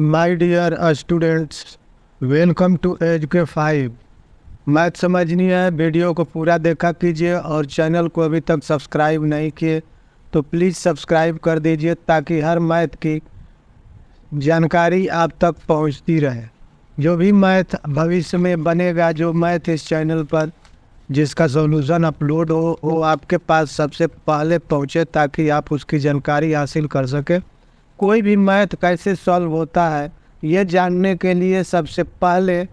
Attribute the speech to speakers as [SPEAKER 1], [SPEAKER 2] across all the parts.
[SPEAKER 1] My dear students, welcome to एजुके 5। Math समझनी है, वीडियो को पूरा देखा कीजिए और चैनल को अभी तक सब्सक्राइब नहीं किए तो प्लीज़ सब्सक्राइब कर दीजिए ताकि हर मैथ की जानकारी आप तक पहुंचती रहे। जो भी मैथ भविष्य में बनेगा, जो मैथ इस चैनल पर जिसका सॉल्यूशन अपलोड हो वो आपके पास सबसे पहले पहुंचे ताकि आप उसकी जानकारी हासिल कर सकें। कोई भी मैथ कैसे सॉल्व होता है ये जानने के लिए सबसे पहले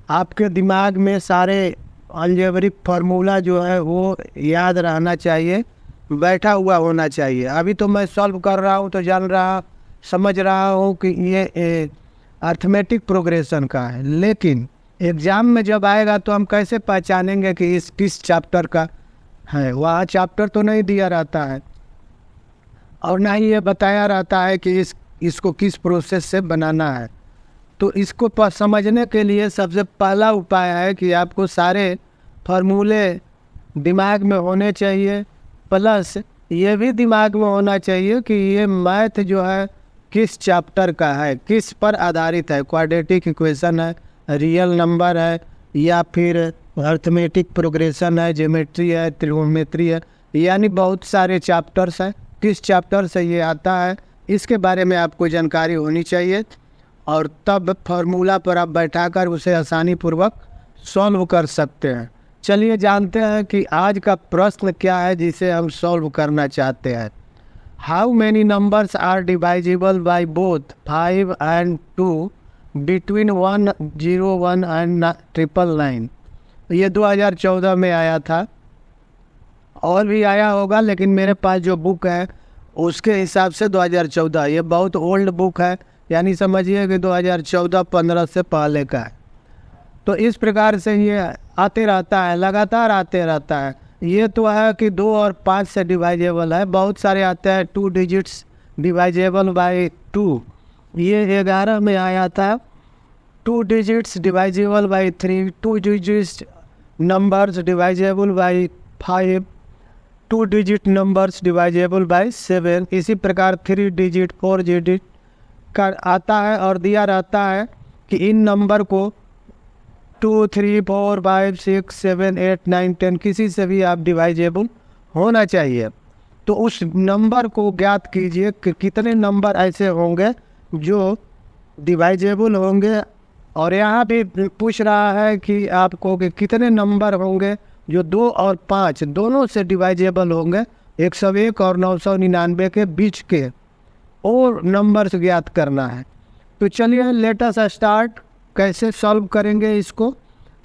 [SPEAKER 1] आपके दिमाग में सारे अलजेब्रिक फार्मूला जो है वो याद रहना चाहिए, बैठा हुआ होना चाहिए। अभी तो मैं सॉल्व कर रहा हूँ तो समझ रहा हूँ कि ये अर्थमेटिक प्रोग्रेशन का है, लेकिन एग्ज़ाम में जब आएगा तो हम कैसे पहचानेंगे कि इस किस चैप्टर का है। वहाँ चैप्टर तो नहीं दिया रहता है और ना ही ये बताया रहता है कि इसको किस प्रोसेस से बनाना है। तो इसको समझने के लिए सबसे पहला उपाय है कि आपको सारे फार्मूले दिमाग में होने चाहिए, प्लस ये भी दिमाग में होना चाहिए कि ये मैथ जो है किस चैप्टर का है, किस पर आधारित है। क्वाड्रेटिक इक्वेशन है, रियल नंबर है, या फिर अर्थमेटिक प्रोग्रेशन है, ज्योमेट्री है, त्रिकोणमिति है, यानी बहुत सारे चैप्टर्स हैं। किस चैप्टर से ये आता है इसके बारे में आपको जानकारी होनी चाहिए और तब फार्मूला पर आप बैठाकर उसे आसानी पूर्वक सॉल्व कर सकते हैं। चलिए जानते हैं कि आज का प्रश्न क्या है जिसे हम सॉल्व करना चाहते हैं। How many numbers are divisible by both 5 and 2 between 101 and 999। ये 2014 में आया था, और भी आया होगा, लेकिन मेरे पास जो बुक है उसके हिसाब से 2014, ये बहुत ओल्ड बुक है, यानी समझिए कि 2014-15 से पहले का है। तो इस प्रकार से ये आते रहता है, लगातार आते रहता है। ये तो है कि 2 और 5 से डिवाइजेबल है। बहुत सारे आते हैं 2 डिजिट्स डिवाइजेबल बाय 2, ये 11 में आया था। 2 digits divisible by 3, 2 digits numbers divisible by 5, 2 digit numbers divisible by 7। इसी प्रकार 3 डिजिट 4 डिजिट का आता है और दिया रहता है कि इन नंबर को 2, 3, 4, 5, 6, 7, 8, 9, 10 किसी से भी आप डिवाइजेबल होना चाहिए। तो उस नंबर को ज्ञात कीजिए कि कितने नंबर ऐसे होंगे जो डिवाइजेबल होंगे। और यहाँ भी पूछ रहा है कि आपको कि कितने नंबर होंगे जो 2 और 5 दोनों से डिवाइजेबल होंगे। 101 और 999 के बीच के और नंबर्स ज्ञात करना है। तो चलिए लेट अस स्टार्ट। कैसे सॉल्व करेंगे इसको,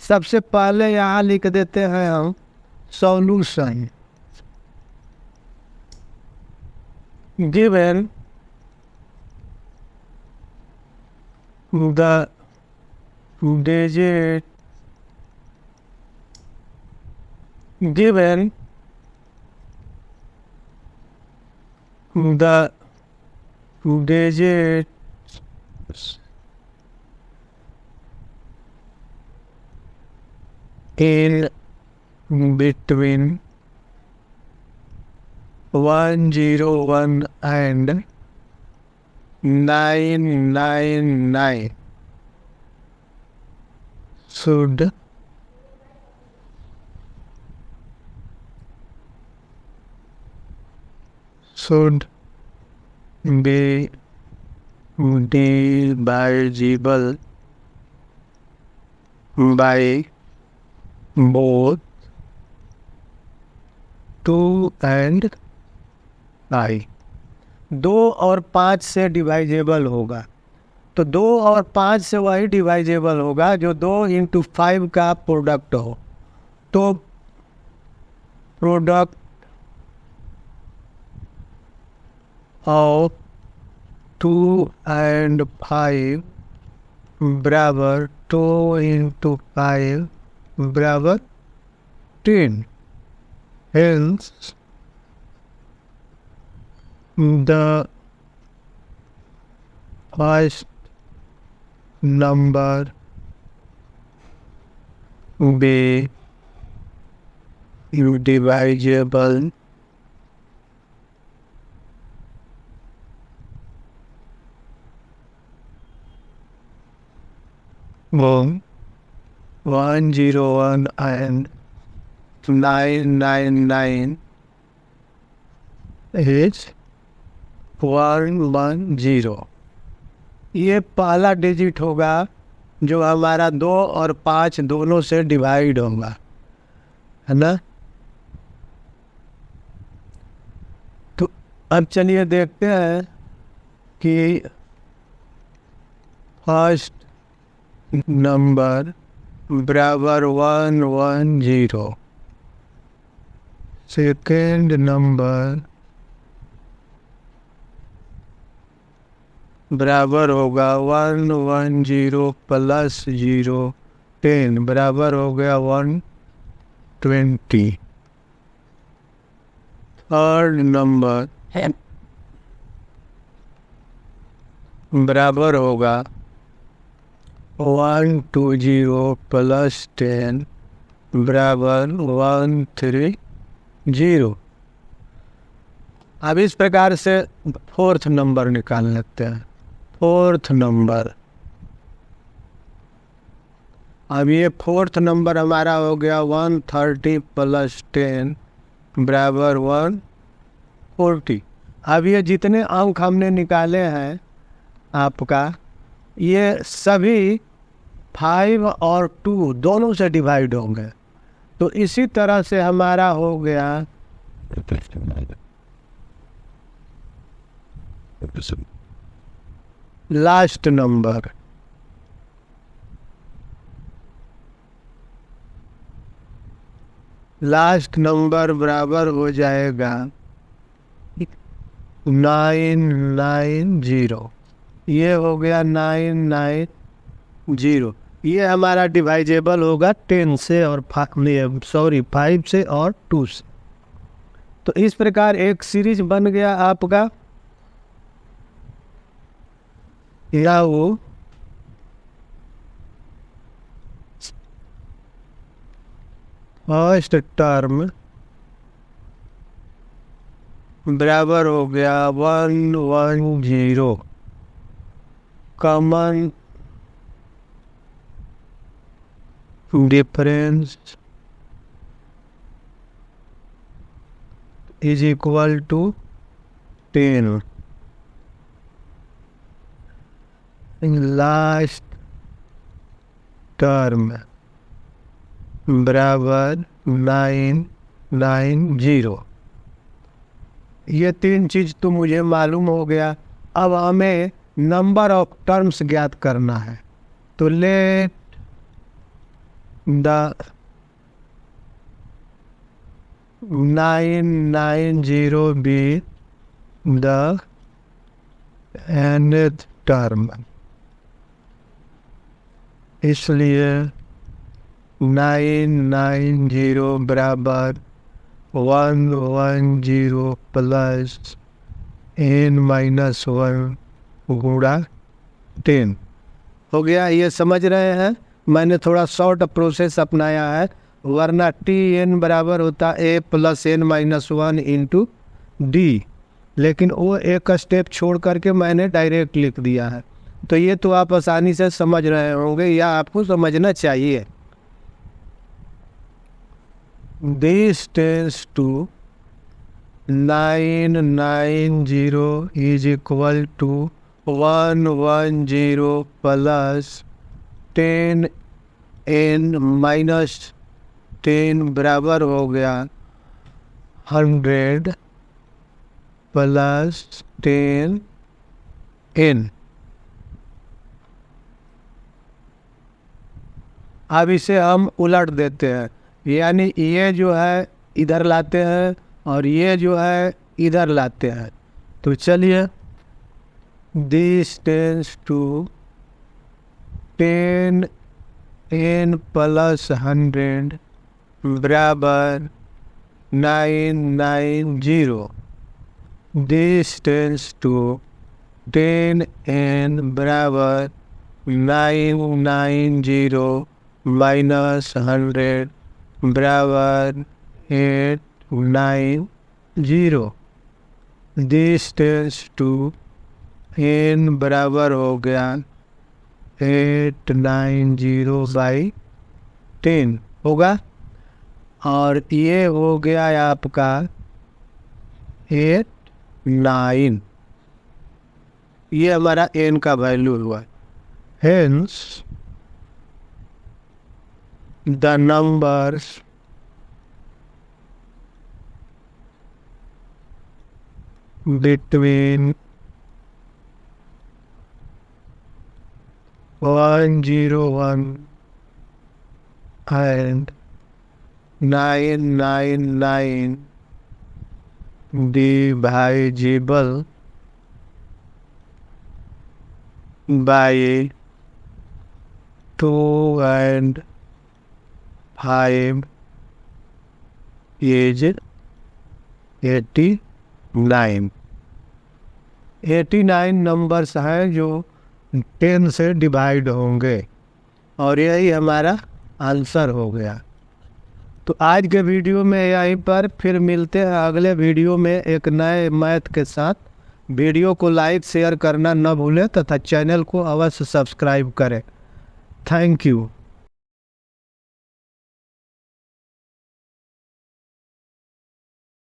[SPEAKER 1] सबसे पहले यहाँ लिख देते हैं हम solution. Given the digit given the digits in between 101 and 999 should be divisible by both 2 and 5। 2 और 5 से डिवाइजेबल होगा, तो 2 और 5 से वही डिवाइजेबल होगा जो 2 into 5 का प्रोडक्ट हो। तो प्रोडक्ट ऑफ 2 and 5 बराबर 2 into 5 बराबर 10। Hence the first number be divisible 101 and 999 is 110। ये पहला डिजिट होगा जो हमारा 2 और 5 दोनों से डिवाइड होगा, है ना। तो अब चलिए देखते हैं कि फर्स्ट नंबर बराबर 110, सेकेंड नंबर बराबर होगा 110 प्लस 0 10 बराबर हो गया 120। थर्ड नंबर बराबर होगा 120 प्लस 10 बराबर 130। अब इस प्रकार से फोर्थ नंबर निकाल लेते हैं। फोर्थ नंबर, अब ये फोर्थ नंबर हमारा हो गया 130 प्लस 10 बराबर 140। अब ये जितने अंक हमने निकाले हैं आपका, ये सभी 5 और 2 दोनों से डिवाइड होंगे। तो इसी तरह से हमारा हो गया लास्ट नंबर। लास्ट नंबर बराबर हो जाएगा 990। ये हो गया 990। ये हमारा डिवाइजेबल होगा 10 से और 5 से और 2 से। तो इस प्रकार एक सीरीज बन गया आपका। या वो फर्स्ट टर्म बराबर हो गया 110 common difference is equal to 10। Last term बराबर 990। ये 3 चीज़ तो मुझे मालूम हो गया। अब हमें नंबर ऑफ टर्म्स ज्ञात करना है। तो let the 990 be the nth term. इसलिए 990 बराबर 110 प्लस n-1 गुणा 10 हो गया। ये समझ रहे हैं, मैंने थोड़ा शॉर्ट प्रोसेस अपनाया है, वरना Tn बराबर होता a plus n-1 into D, लेकिन वो एक स्टेप छोड़ करके मैंने डायरेक्ट लिख दिया है। तो ये तो आप आसानी से समझ रहे होंगे, या आपको समझना चाहिए। This tends to 990 is equal to 110 plus 10n-10 बराबर हो गया 100 प्लस 10n। अब इसे हम उलट देते हैं, यानी ये जो है इधर लाते हैं और ये जो है इधर लाते हैं। तो चलिए, this tends to 10n plus 100 बराबर 990। दिस टेंस टू 10n बराबर 990 माइनस 100 बराबर 890। दिस टेंस टू n बराबर हो गया 890/10 होगा। और ये हो गया आपका 8, 9, ये हमारा n का वैल्यू हुआ। Hence the numbers between 101 and 999 divisible by 2 and 5 is 89। 89 numbers हैं जो 10 से डिवाइड होंगे और यही हमारा आंसर हो गया। तो आज के वीडियो में यहीं पर, फिर मिलते हैं अगले वीडियो में एक नए मैथ के साथ। वीडियो को लाइक शेयर करना न भूलें तथा चैनल को अवश्य सब्सक्राइब करें। Thank you.